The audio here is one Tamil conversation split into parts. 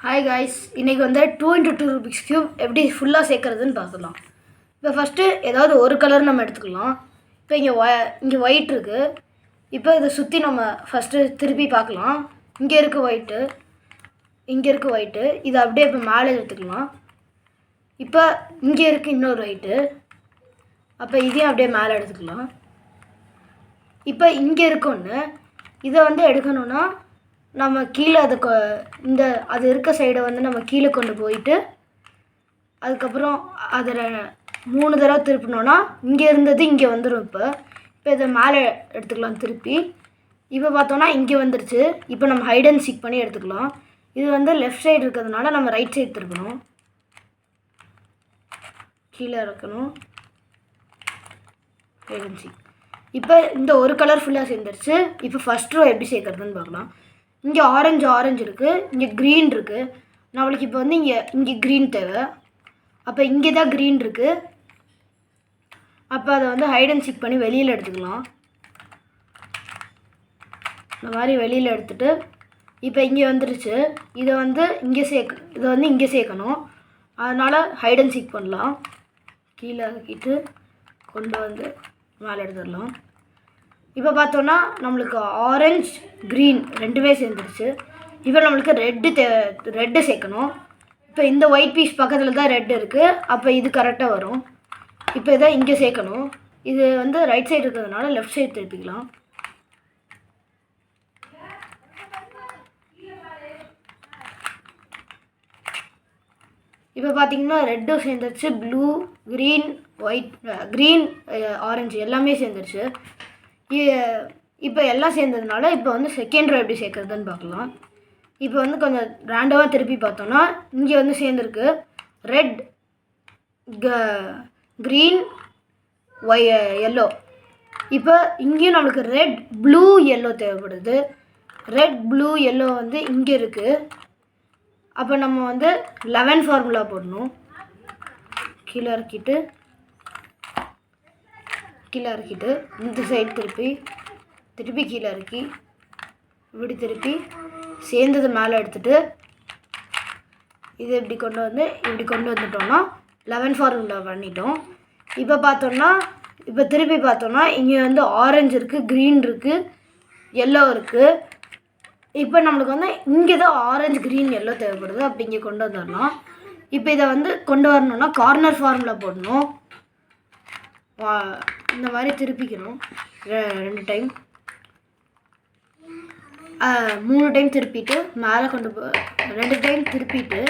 ஹாய் காய்ஸ், இன்றைக்கி வந்து 2 × 2 ரூபிக்ஸ் க்யூப் எப்படி ஃபுல்லாக சேர்க்குறதுன்னு பார்க்கலாம். இப்போ ஃபஸ்ட்டு ஏதாவது ஒரு கலர் நம்ம எடுத்துக்கலாம். இப்போ இங்கே ஒயிட் இருக்குது. இப்போ இதை சுற்றி நம்ம ஃபஸ்ட்டு திருப்பி பார்க்கலாம். இங்கே இருக்குது ஒயிட்டு, இங்கே இருக்குது ஒயிட்டு. இதை அப்படியே இப்போ மேலே எடுத்துக்கலாம். இப்போ இங்கே இருக்குது இன்னொரு ஒயிட்டு. அப்போ இதையும் அப்படியே மேலே எடுத்துக்கலாம். இப்போ இங்கே இருக்கொன்று இதை வந்து எடுக்கணுன்னா நம்ம கீழே அது இருக்க சைடை வந்து நம்ம கீழே கொண்டு போயிட்டு அதுக்கப்புறம் அதில் 3 தடவை திருப்பினோன்னா இங்கே இருந்தது இங்கே வந்துடும். இப்போ இதை மேலே எடுத்துக்கலாம் திருப்பி. இப்போ பார்த்தோன்னா இங்கே வந்துருச்சு. இப்போ நம்ம ஹைட் அண்ட் சீக் பண்ணி எடுத்துக்கலாம். இது வந்து லெஃப்ட் சைடு இருக்கிறதுனால நம்ம ரைட் சைடு திருப்பணும், கீழே இறக்கணும், ஹைட் அண்ட் சீக். இப்போ இந்த ஒரு கலர் ஃபுல்லாக சேர்ந்துருச்சு. இப்போ ஃபஸ்ட் ரோ எப்படி சேர்க்குறதுன்னு பார்க்கலாம். இங்கே ஆரஞ்சு இருக்குது, இங்கே க்ரீன் இருக்குது. நம்மளுக்கு இப்போ வந்து இங்கே க்ரீன் தேவை. அப்போ இங்கே தான் க்ரீன் இருக்குது. அப்போ அதை வந்து ஹைட் அண்ட் சீக் பண்ணி வெளியில் எடுத்துக்கலாம். இந்த மாதிரி வெளியில் எடுத்துகிட்டு இப்போ இங்கே வந்துருச்சு. இதை வந்து இங்கே சேர்க்கணும். அதனால் ஹைட் அண்ட் சீக் பண்ணலாம். கீழே இறக்கிட்டு கொண்டு வந்து மேலே எடுத்துடலாம். இப்போ பார்த்தோன்னா நம்மளுக்கு ஆரஞ்ச் க்ரீன் ரெண்டுமே சேர்ந்துருச்சு. இப்போ நம்மளுக்கு ரெட்டு சேர்க்கணும். இப்போ இந்த ஒயிட் பீஸ் பக்கத்தில் தான் ரெட் இருக்குது. அப்போ இது கரெக்டாக வரும். இப்போ இதை இங்கே சேர்க்கணும். இது வந்து ரைட் சைடு இருக்கிறதுனால லெஃப்ட் சைடு திருப்பிக்கலாம். இப்போ பார்த்தீங்கன்னா ரெட்டும் சேர்ந்துருச்சு, blue, green, white, green, orange எல்லாமே சேர்ந்துருச்சு. இப்போ எல்லாம் சேர்ந்ததுனால இப்போ வந்து செகண்ட் ரோ எப்படி சேர்க்குறதுன்னு பார்க்கலாம். இப்போ வந்து கொஞ்சம் ரேண்டமாக திருப்பி பார்த்தோன்னா இங்கே வந்து சேர்ந்துருக்கு ரெட், க்ரீன், எல்லோ. இப்போ இங்கேயும் நம்மளுக்கு ரெட், ப்ளூ, எல்லோ தேவைப்படுது. ரெட், ப்ளூ, எல்லோ வந்து இங்கே இருக்குது. அப்போ நம்ம வந்து 11 ஃபார்முலா போடணும். கீழே இறக்கிட்டு இந்த சைடு திருப்பி கீழே இறக்கி இப்படி திருப்பி சேர்ந்தது மேலே எடுத்துகிட்டு இது இப்படி கொண்டு வந்துட்டோம்னா 11 ஃபார்முலா பண்ணிட்டோம். இப்போ திருப்பி பார்த்தோன்னா இங்கே வந்து ஆரஞ்சு இருக்குது, க்ரீன் இருக்குது, எல்லோ இருக்குது. இப்போ நம்மளுக்கு வந்து இங்கே தான் ஆரஞ்சு, க்ரீன், எல்லோ தேவைப்படுது. அப்படி இங்கே கொண்டு வந்துடலாம். இப்போ இதை வந்து கொண்டு வரணுன்னா கார்னர் ஃபார்முலா போடணும். இந்த மாதிரி திருப்பிக்கணும் 2 டைம், 3 டைம் திருப்பிட்டு மேலே 2 டைம் திருப்பிட்டு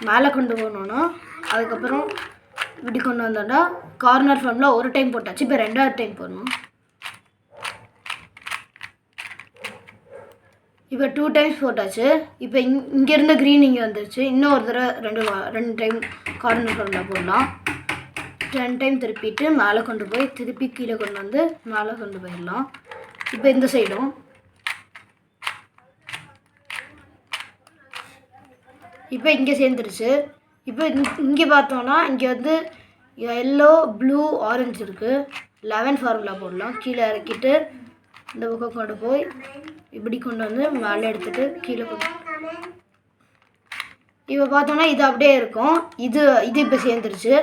மேலே கொண்டு போகணுன்னா அதுக்கப்புறம் இப்படி கொண்டு வந்தோன்னா கார்னர் ஃபார்முலா ஒரு டைம் போட்டாச்சு. இப்போ 2வது டைம் போடணும். இப்போ 2 டைம்ஸ் போட்டாச்சு. இப்போ இங்கேருந்து க்ரீன் இங்கே வந்துருச்சு. இன்னும் ஒரு தடவை 2 டைம் கார்னர் ஃபார்முலா போடலாம். 10 டைம் திருப்பிட்டு மேலே கொண்டு போய் திருப்பி கீழே கொண்டு வந்து மேலே கொண்டு போயிடலாம். இப்போ இந்த சைடும் இப்போ இங்கே சேர்ந்துருச்சு. இப்போ இங்கே பார்த்தோன்னா இங்கே வந்து எல்லோ, ப்ளூ, ஆரஞ்சு இருக்குது. 11 ஃபார்முலா போடலாம். கீழே இறக்கிட்டு இந்த பக்கம் கொண்டு போய் இப்படி கொண்டு வந்து மேலே எடுத்துகிட்டு கீழே இப்போ பார்த்தோன்னா இது அப்படியே இருக்கும். இது இப்போ சேர்ந்துருச்சு.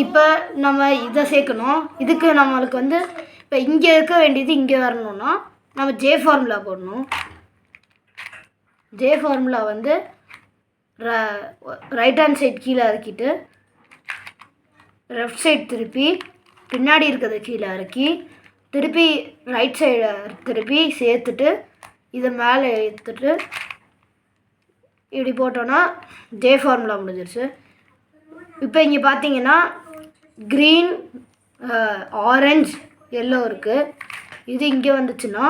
இப்போ நம்ம இதை சேர்க்கணும். இதுக்கு நம்மளுக்கு வந்து இப்போ இங்கே இருக்க வேண்டியது இங்கே வரணும்னா நம்ம ஜே ஃபார்முலா போடணும். ஜே ஃபார்முலா வந்து ரைட் ஹேண்ட் சைடு கீழே இறக்கிட்டு லெஃப்ட் சைடு திருப்பி பின்னாடி இருக்கிறத கீழே இறக்கி திருப்பி ரைட் சைடை திருப்பி சேர்த்துட்டு இதை மேலே எடுத்துட்டு இப்படி போட்டோன்னா ஜே ஃபார்முலா முடிஞ்சிருச்சு. இப்போ இங்கே பார்த்தீங்கன்னா க்ரீன், ஆரஞ்ச், எல்லோ இருக்குது. இது இங்கே வந்துச்சுன்னா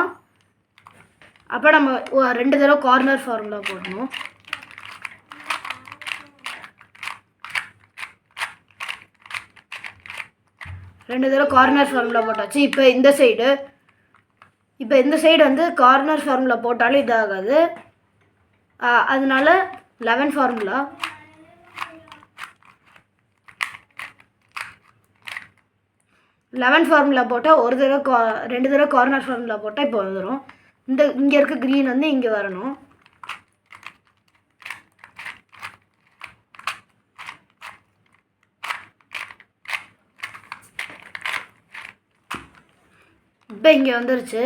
அப்போ நம்ம 2 தடவை கார்னர் ஃபார்முலா போடணும். ரெண்டு தடவை கார்னர் ஃபார்முலா போட்டாச்சு. இப்போ இந்த சைடு வந்து கார்னர் ஃபார்முலா போட்டாலும் இதாகாது. அதனால 11 ஃபார்முலா போட்டால் 2 தடவை கார்னர் ஃபார்முலா போட்டால் இப்போ வந்துடும். இங்கே இருக்க க்ரீன் வந்து இங்கே வரணும். இப்போ இங்கே வந்துருச்சு.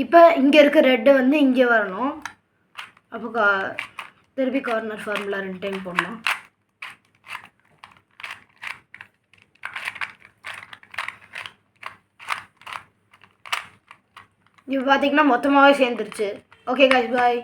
இப்போ இங்கே இருக்க ரெட்டு வந்து இங்கே வரணும். அப்போ திருப்பி கார்னர் ஃபார்முலா 2 டைம் போடணும். இப்போ பார்த்தீங்கன்னா மொத்தமாகவே சேர்ந்துருச்சு. ஓகே கைஸ், பாய்.